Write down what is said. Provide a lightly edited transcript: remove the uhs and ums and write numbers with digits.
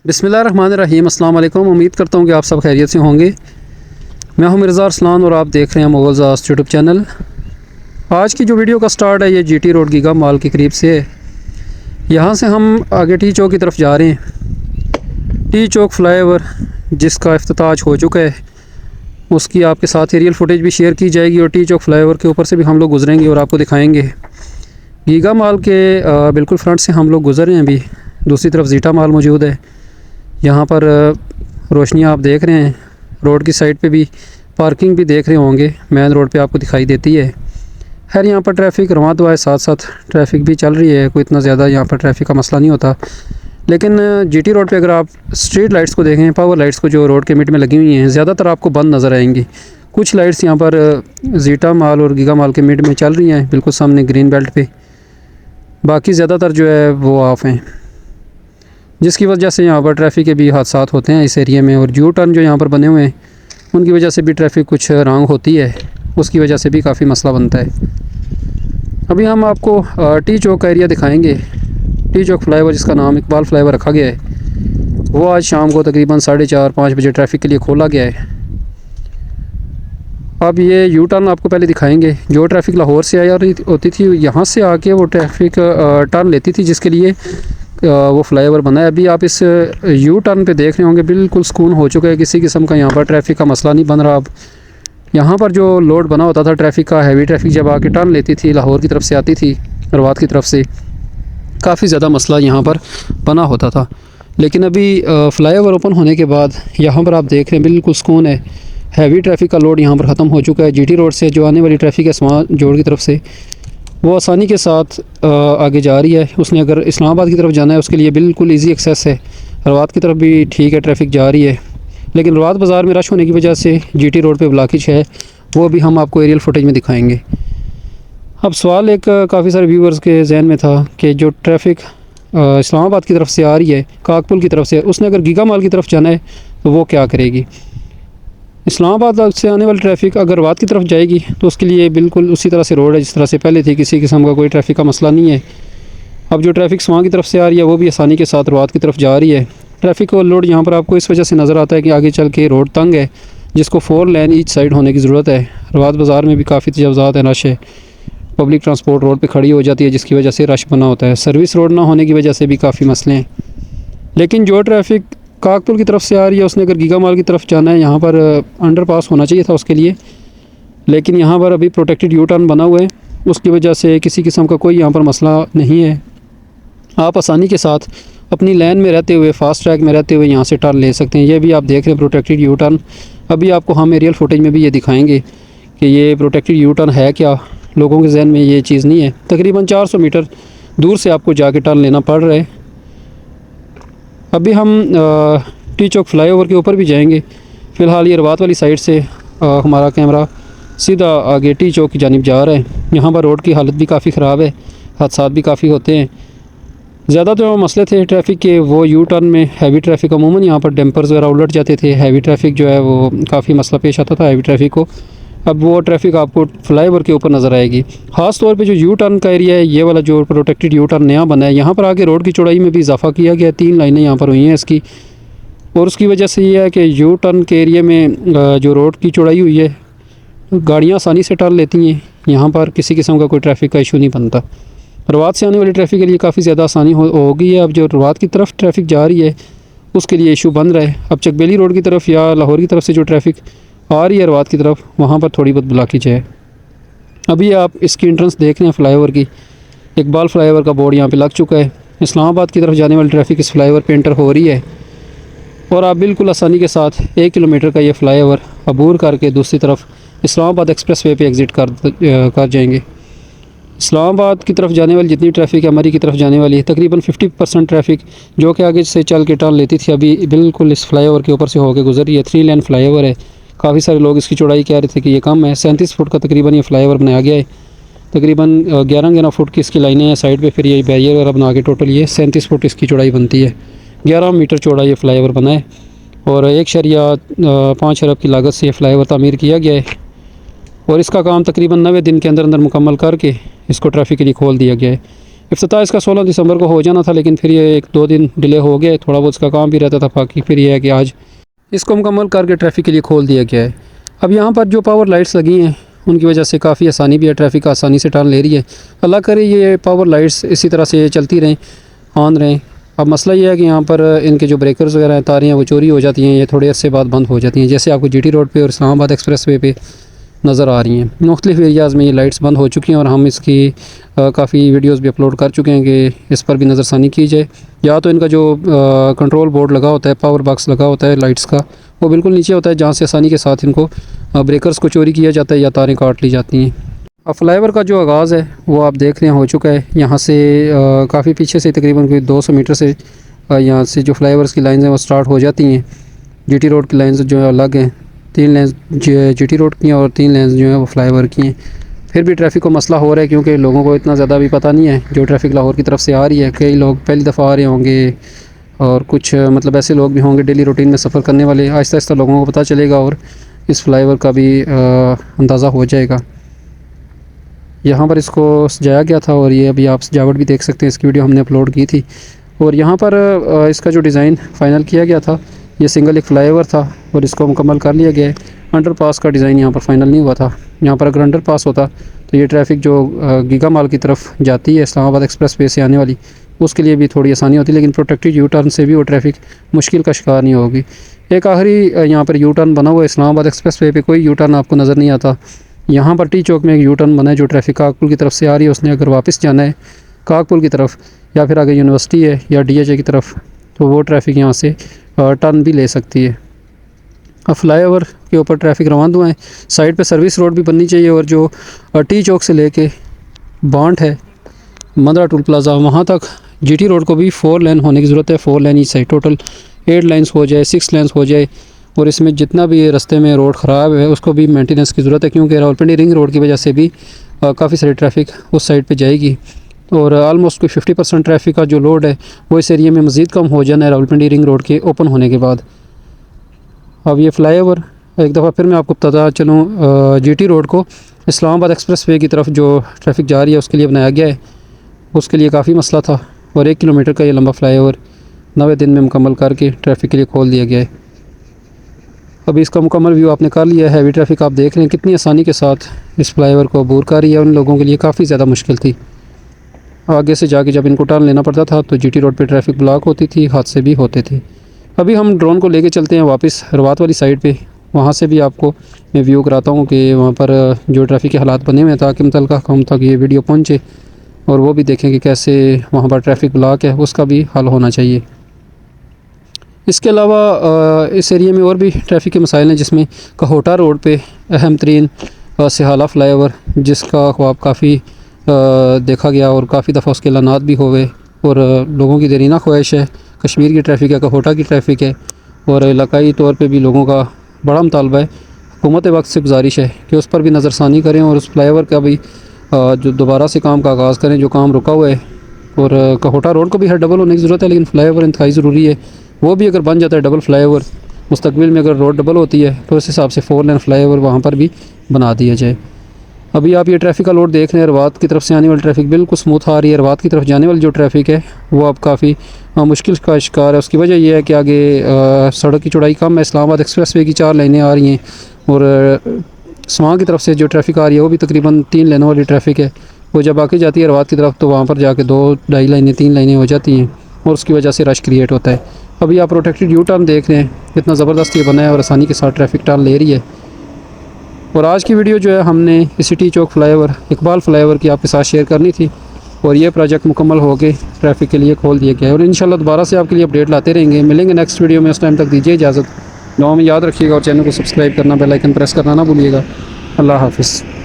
बिस्मिल्लाहिर्रहमानिर्रहीम। अस्सलाम वालेकुम। उम्मीद करता हूँ कि आप सब खैरियत से होंगे। मैं हूँ मिर्ज़ा अरसलान और आप देख रहे हैं मुग़ल ज़ास्त यूट्यूब चैनल। आज की जो वीडियो का स्टार्ट है ये जीटी रोड गीगा मॉल के करीब से है। यहाँ से हम आगे टी चौक की तरफ जा रहे हैं। टी चौक फ्लाईओवर जिसका इफ्तिताह हो चुका है, उसकी आपके साथ एरियल फुटेज भी शेयर की जाएगी और टी चौक फ्लाईओवर के ऊपर से भी हम लोग गुजरेंगे और आपको दिखाएँगे। गीगा मॉल के बिल्कुल फ्रंट से हम लोग गुज़र रहे हैं। अभी दूसरी तरफ जीटा मॉल मौजूद है। यहाँ पर रोशनियाँ आप देख रहे हैं। रोड की साइड पे भी पार्किंग भी देख रहे होंगे, मेन रोड पे आपको दिखाई देती है। खैर यहाँ पर ट्रैफिक रवां तो है, साथ साथ ट्रैफिक भी चल रही है। कोई इतना ज़्यादा यहाँ पर ट्रैफिक का मसला नहीं होता। लेकिन जीटी रोड पे अगर आप स्ट्रीट लाइट्स को देखें, पावर लाइट्स को जो रोड के मिड में लगी हुई हैं, ज़्यादातर आपको बंद नज़र आएंगी। कुछ लाइट्स यहाँ पर जीटा मॉल और गीगा मॉल के मिड में चल रही हैं, बिल्कुल सामने ग्रीन बेल्ट पे। बाकी ज़्यादातर जो है वो ऑफ हैं, जिसकी वजह से यहाँ पर ट्रैफिक के भी हादसात होते हैं इस एरिया में। और यू टर्न जो यहाँ पर बने हुए हैं उनकी वजह से भी ट्रैफिक कुछ रॉन्ग होती है, उसकी वजह से भी काफ़ी मसला बनता है। अभी हम आपको टी चौक का एरिया दिखाएंगे। टी चौक फ्लाईओवर जिसका नाम इकबाल फ्लाईओवर रखा गया है, वो आज शाम को तकरीबन 4:30-5 बजे ट्रैफिक के लिए खोला गया है। अब ये यू टर्न आपको पहले दिखाएंगे। जो ट्रैफिक लाहौर से आया होती थी, यहाँ से आके वो ट्रैफिक टर्न लेती थी, जिसके लिए वो फ्लाईओवर बना है। अभी आप इस यू टर्न पे देख रहे होंगे, बिल्कुल सुकून हो चुका है। किसी किस्म का यहाँ पर ट्रैफिक का मसला नहीं बन रहा। अब यहाँ पर जो लोड बना होता था ट्रैफिक का, हैवी ट्रैफिक जब आके टर्न लेती थी, लाहौर की तरफ से आती थी, रवात की तरफ से, काफ़ी ज़्यादा मसला यहाँ पर बना होता था। लेकिन अभी फ्लाईओवर ओपन होने के बाद यहाँ पर आप देख रहे हैं बिल्कुल सुकून है। हैवी ट्रैफिक का लोड यहाँ पर ख़त्म हो चुका है। जीटी रोड से जो आने वाली ट्रैफिक है स्मार्ट जोड़ की तरफ से, वो आसानी के साथ आगे जा रही है। उसने अगर इस्लामाबाद की तरफ जाना है उसके लिए बिल्कुल इजी एक्सेस है। रवात की तरफ भी ठीक है, ट्रैफिक जा रही है। लेकिन रवात बाज़ार में रश होने की वजह से जीटी रोड पे ब्लॉकेज है, वो भी हम आपको एरियल फुटेज में दिखाएंगे। अब सवाल एक काफ़ी सारे व्यूवर्स के जहन में था कि जो ट्रैफिक इस्लामाबाद की तरफ से आ रही है, काकपुल की तरफ से, उसने अगर गीगा मॉल की तरफ जाना है तो वो क्या करेगी। इस्लामाबाद से आने वाली ट्रैफिक अगर रवात की तरफ जाएगी तो उसके लिए बिल्कुल उसी तरह से रोड है जिस तरह से पहले थी, किसी किस्म का कोई ट्रैफिक का मसला नहीं है। अब जो ट्रैफिक स्वां की तरफ से आ रही है वो भी आसानी के साथ रवात की तरफ जा रही है। ट्रैफिक और लोड यहाँ पर आपको इस वजह से नज़र आता है कि आगे चल के रोड तंग है, जिसको 4 लेन ईच साइड होने की ज़रूरत है। रवात बाज़ार में भी काफ़ी तजावज़ात है, रश है। पब्लिक ट्रांसपोर्ट रोड पर खड़ी हो जाती है, जिसकी वजह से रश बना होता है। सर्विस रोड ना होने की वजह से भी काफ़ी मसले हैं। लेकिन जो ट्रैफिक काकपुल की तरफ से आ रही है, उसने अगर गीगा मॉल की तरफ जाना है, यहाँ पर अंडरपास होना चाहिए था उसके लिए। लेकिन यहाँ पर अभी प्रोटेक्टेड यू टर्न बना हुआ है, उसकी वजह से किसी किस्म का कोई यहाँ पर मसला नहीं है। आप आसानी के साथ अपनी लाइन में रहते हुए, फास्ट ट्रैक में रहते हुए यहाँ से टर्न ले सकते हैं। ये भी आप देख रहे हैं प्रोटेक्टेड यू टर्न। अभी आपको हम एरियल फुटेज में भी ये दिखाएँगे कि ये प्रोटेक्टेड यू टर्न है क्या। लोगों के जहन में ये चीज़ नहीं है। तकरीबन 400 मीटर दूर से आपको जाके टर्न लेना पड़ रहा है। अभी हम टी चौक फ्लाईओवर के ऊपर भी जाएंगे। फ़िलहाल ये रवात वाली साइड से हमारा कैमरा सीधा आगे टी चौक की जानिब जा रहा है। यहाँ पर रोड की हालत भी काफ़ी ख़राब है, हादसात भी काफ़ी होते हैं। ज़्यादा जो मसले थे ट्रैफिक के, वो यू टर्न में हैवी ट्रैफिक, अमूमन यहाँ पर डैम्पर्स वगैरह उलट जाते थे। हैवी ट्रैफिक जो है वो काफ़ी मसला पेश आता था हैवी ट्रैफिक को। अब वो ट्रैफिक आपको फ्लाईओवर के ऊपर नज़र आएगी। ख़ास तौर पे जो यू टर्न का एरिया है, ये वाला जो प्रोटेक्टेड यू टर्न नया बना है, यहाँ पर आगे रोड की चौड़ाई में भी इजाफा किया गया। 3 लाइनें यहाँ पर हुई हैं इसकी। और उसकी वजह से ये है कि यू टर्न के एरिया में जो रोड की चौड़ाई हुई है, गाड़ियाँ आसानी से टर्न लेती हैं। यहाँ पर किसी किस्म का कोई ट्रैफिक का इशू नहीं बनता। रवात से आने वाली ट्रैफिक के लिए काफ़ी ज़्यादा आसानी होगी। अब जो रवात की तरफ ट्रैफिक जा रही है उसके लिए इशू बन रहा है। अब चकबेली रोड की तरफ या लाहौर की तरफ से जो ट्रैफिक आ रही है रवात की तरफ, वहाँ पर थोड़ी बहुत ब्लॉकेज है। अभी आप इसकी एंट्रेंस देख रहे हैं फ्लाईओवर की। इकबाल फ्लाईओवर का बोर्ड यहाँ पे लग चुका है। इस्लामाबाद की तरफ जाने वाली ट्रैफिक इस फ्लाईओवर पे एंटर हो रही है और आप बिल्कुल आसानी के साथ 1 किलोमीटर का ये फ्लाईओवर अबूर करके दूसरी तरफ इस्लामाबाद एक्सप्रेस वे पर एग्ज़िट कर जाएंगे। इस्लामाबाद की तरफ जाने वाली जितनी ट्रैफिक है, मरी की तरफ जाने वाली है, तकरीबन 50% ट्रैफिक जो कि आगे से चल के टर्न लेती थी, अभी बिल्कुल इस फ्लाईओवर के ऊपर से होकर गुजर रही है। 3 लेन फ्लाईओवर है। काफ़ी सारे लोग इसकी चौड़ाई कह रहे थे कि ये कम है। 37 फुट का तकरीबन ये फ्लाईओवर बनाया गया है। तकरीबन 11-11 फुट की इसकी लाइनें हैं साइड पे, फिर ये बैरियर वगैरह बना के टोटल ये 37 फुट इसकी चौड़ाई बनती है। 11 मीटर चौड़ा ये फ्लाईओवर बना है और 1.5 अरब की लागत से ये फ्लाईओवर तामीर किया गया है। और इसका काम तकरीबन 90 दिन के अंदर अंदर मुकम्मल करके इसको ट्रैफिक के लिए खोल दिया गया है। इफ्तिताह इसका 16 दिसंबर को हो जाना था, लेकिन फिर ये 1-2 दिन डिले हो गया, थोड़ा बहुत इसका काम भी रहता था। बाकी फिर ये है कि आज इसको मुकम्मल करके ट्रैफिक के लिए खोल दिया गया है। अब यहाँ पर जो पावर लाइट्स लगी हैं उनकी वजह से काफ़ी आसानी भी है, ट्रैफिक आसानी से टर्न ले रही है। अल्लाह करे ये पावर लाइट्स इसी तरह से चलती रहें, ऑन रहें। अब मसला ये है कि यहाँ पर इनके जो ब्रेकर्स वगैरह हैं, तारें हैं, वो चोरी हो जाती हैं, ये थोड़े अरसे बाद बंद हो जाती हैं, जैसे आपको GT रोड पे और इस्लामाबाद एक्सप्रेस वे पे नज़र आ रही हैं। मुख्तलिफ़ एरियाज़ में ये लाइट्स बंद हो चुकी हैं और हम इसकी काफ़ी वीडियोस भी अपलोड कर चुके हैं कि इस पर भी नज़रसानी की जाए। या तो इनका जो कंट्रोल बोर्ड लगा होता है, पावर बॉक्स लगा होता है लाइट्स का, वो बिल्कुल नीचे होता है, जहाँ से आसानी के साथ इनको ब्रेकर्स को चोरी किया जाता है या तारें काट ली जाती हैं। अब फ्लाईओवर का जो आगाज़ है वो आप देख रहे हैं हो चुका है। यहाँ से काफ़ी पीछे से तकरीबन कोई 200 मीटर से यहाँ से जो फ्लाईओवर्स की लाइन्स हैं वो स्टार्ट हो जाती हैं। GT रोड की लाइन्स जो है अलग हैं, 3 लेंस GT रोड की हैं और 3 लेंस जो है वो फ्लाईओवर की हैं। फिर भी ट्रैफिक को मसला हो रहा है क्योंकि लोगों को इतना ज़्यादा भी पता नहीं है। जो ट्रैफिक लाहौर की तरफ से आ रही है, कई लोग पहली दफ़ा आ रहे होंगे और कुछ मतलब ऐसे लोग भी होंगे डेली रूटीन में सफ़र करने वाले। आहिस्ता आहिस्ता लोगों को पता चलेगा और इस फ्लाईओवर का भी अंदाज़ा हो जाएगा। यहाँ पर इसको सजाया गया था और ये अभी आप सजावट भी देख सकते हैं, इसकी वीडियो हमने अपलोड की थी। और यहाँ पर इसका जो डिज़ाइन फ़ाइनल किया गया था, ये सिंगल एक फ्लाईओवर था और इसको मुकम्मल कर लिया गया है। अंडरपास का डिज़ाइन यहाँ पर फ़ाइनल नहीं हुआ था। यहाँ पर अगर अंडरपास होता तो ये ट्रैफिक जो गीगा माल की तरफ जाती है इस्लामाबाद एक्सप्रेस वे से आने वाली, उसके लिए भी थोड़ी आसानी होती, लेकिन प्रोटेक्टेड यू टर्न से भी वो ट्रैफिक मुश्किल का शिकार नहीं होगी। एक आखिरी यहाँ पर यू टर्न बना हुआ है इस्लामाबाद एक्सप्रेस वे पे, कोई यू टर्न आपको नज़र नहीं आता। यहाँ पर टी चौक में एक यू टर्न बना है, जो ट्रैफिक काकपुल की तरफ से आ रही है, उसने अगर वापस जाना है काकपुल की तरफ या फिर आगे यूनिवर्सिटी है या DHA की तरफ, तो वो ट्रैफिक यहाँ से टर्न भी ले सकती है। अब फ्लाईओवर के ऊपर ट्रैफिक रवान हुआ है, साइड पे सर्विस रोड भी बननी चाहिए और जो टी चौक से लेके बांट है मंदरा टोल प्लाज़ा वहाँ तक GT रोड को भी 4 लेन होने की ज़रूरत है। 4 लेन इस साइड, टोटल 8 लाइन्स हो जाए, 6 लेन्स हो जाए। और इसमें जितना भी रास्ते में रोड ख़राब है उसको भी मेंटेनेंस की ज़रूरत है, क्योंकि रावलपिंडी रिंग रोड की वजह से भी काफ़ी सारी ट्रैफिक उस साइड पे जाएगी और आलमोस्ट कोई 50% ट्रैफिक का जो लोड है वो इस एरिया में मज़ीद कम हो जाना है रावलपिंडी रिंग रोड के ओपन होने के बाद। अब ये फ्लाईओवर एक दफ़ा फिर मैं आपको बताता चलूँ, GT रोड को इस्लामाबाद एक्सप्रेस वे की तरफ जो ट्रैफिक जा रही है उसके लिए बनाया गया है। उसके लिए काफ़ी मसला था और 1 किलोमीटर का ये लंबा फ्लाईओवर 90 दिन में मुकम्मल करके ट्रैफिक के लिए खोल दिया गया है। अभी इसका मुकम्मल व्यू आपने कर लिया है। हैवी ट्रैफिक आप देख रहे हैं कितनी आसानी के साथ इस फ्लाईओवर को अबूर कर रही है। उन लोगों के लिए काफ़ी ज़्यादा मुश्किल थी, आगे से जाके जब इनको टर्न लेना पड़ता था तो GT रोड पे ट्रैफिक ब्लॉक होती थी, हादसे भी होते थे। अभी हम ड्रोन को लेके चलते हैं वापस रवात वाली साइड पे, वहाँ से भी आपको मैं व्यू कराता हूँ कि वहाँ पर जो ट्रैफिक के हालात बने हुए हैं, ताकि मुतल्लिक़ा कौम तक ये वीडियो पहुँचे और वो भी देखें कि कैसे वहाँ पर ट्रैफिक ब्लॉक है, उसका भी हल होना चाहिए। इसके अलावा इस एरिया में और भी ट्रैफिक के मसाइल हैं, जिसमें कहोटा रोड पे अहम तरीन सिहाला फ्लाईओवर, जिसका ख्वाब काफ़ी देखा गया और काफ़ी दफ़ा उसके ऐलानात भी हुए और लोगों की देरीना ख्वाहिश है। कश्मीर की ट्रैफिक है, कहोटा की ट्रैफिक है और इलाकाई तौर पे भी लोगों का बड़ा मुतालबा है। हुकूमत वक्त से गुजारिश है कि उस पर भी नज़रसानी करें और उस फ्लाईओवर का भी जो दोबारा से काम का आगाज़ करें, जो काम रुका हुआ है। और कहोटा रोड को भी हर डबल होने की ज़रूरत है, लेकिन फ्लाईओवर इंतहाई ज़रूरी है। वो भी अगर बन जाता है डबल फ्लाईओवर मुस्तकबिल में, अगर रोड डबल होती है तो उस हिसाब से 4 लेन फ्लाईओवर वहाँ पर भी बना दिया जाए। अभी आप ये ट्रैफिक का लोड देख रहे हैं, रवात की तरफ से आने वाली ट्रैफिक बिल्कुल स्मूथ आ रही है। रवात की तरफ जाने वाली जो ट्रैफिक है वो अब काफ़ी मुश्किल का शिकार है। उसकी वजह यह है कि आगे सड़क की चौड़ाई कम है, इस्लामाबाद एक्सप्रेस वे की 4 लाइनें आ रही हैं और स्वां की तरफ से जो ट्रैफिक आ रही है वो भी तकरीबन 3 लेनों वाली ट्रैफिक है। वो जब आके जाती है रवात की तरफ तो वहाँ पर जाके 2-2.5 लाइनें 3 लाइनें हो जाती हैं और उसकी वजह से रश क्रिएट होता है। अभी आप प्रोटेक्टेड यू टर्न देख रहे हैं, कितना ज़बरदस्त ये बना है और आसानी के साथ ट्रैफिक टर्न ले रही है। और आज की वीडियो जो है हमने इसी टी चौक फ्लाईओवर, इकबाल फ्लाईओवर की आपके साथ शेयर करनी थी और ये प्रोजेक्ट मुकम्मल हो के ट्रैफिक के लिए खोल दिया गया है और इंशाल्लाह दोबारा से आपके लिए अपडेट लाते रहेंगे। मिलेंगे नेक्स्ट वीडियो में, उस टाइम तक दीजिए इजाज़त। दुआ में याद रखिएगा और चैनल को सब्सक्राइब करना, बेल आइकन प्रेस करना ना भूलिएगा। अल्लाह हाफ़िज़।